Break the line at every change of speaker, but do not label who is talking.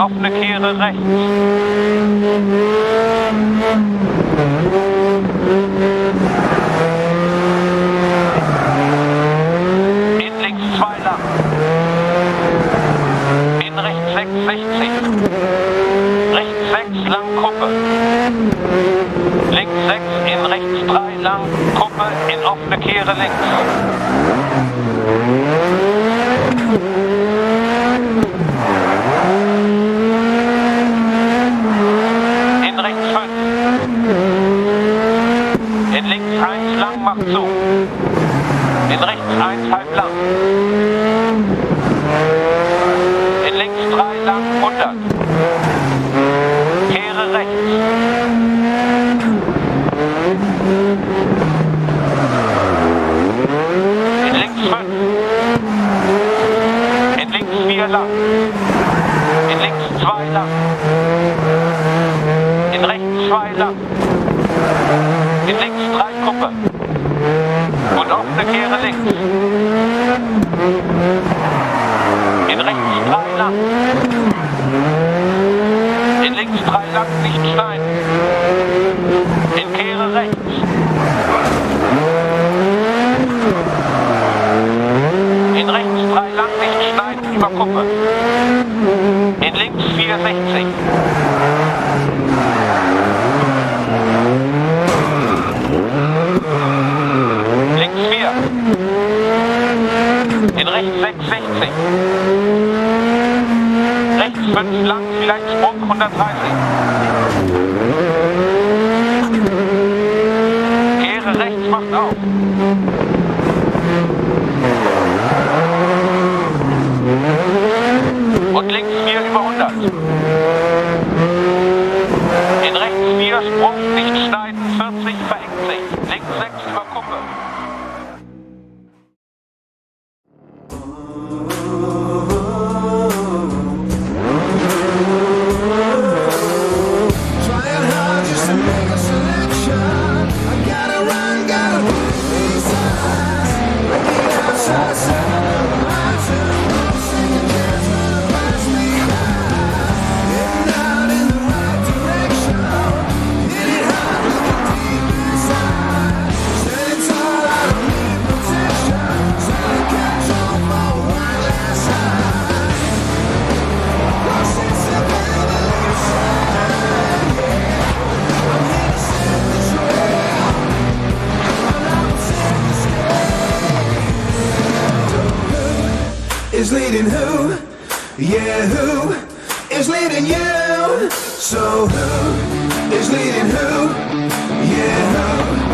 Offene Kehre rechts. In links 2 lang. In rechts 6, 60. Rechts 6 lang Kuppe. Links 6, in rechts 3 lang Kuppe, in offene Kehre links. Macht zu. In rechts 1 halb lang. In links 3 lang 100. Kehre rechts. In links 5. In links 4 lang. In links 2 lang. In rechts 2 lang. In links 3 Kuppe. Und offene Kehre links. In rechts 3 lang. In links 3 lang, nicht schneiden. In Kehre rechts. In rechts 3 lang, nicht schneiden, über Kuppe. In links 460. In rechts 660. Rechts 5 lang, vielleicht Sprung 130. Kehre rechts, macht auf. Und links 4 über 100. In rechts 4 Sprung, nicht schneiden, 40 verhängt sich. Links 6 über Kuppe.
Is leading who? Yeah, who is leading you? So who is leading who? Yeah, who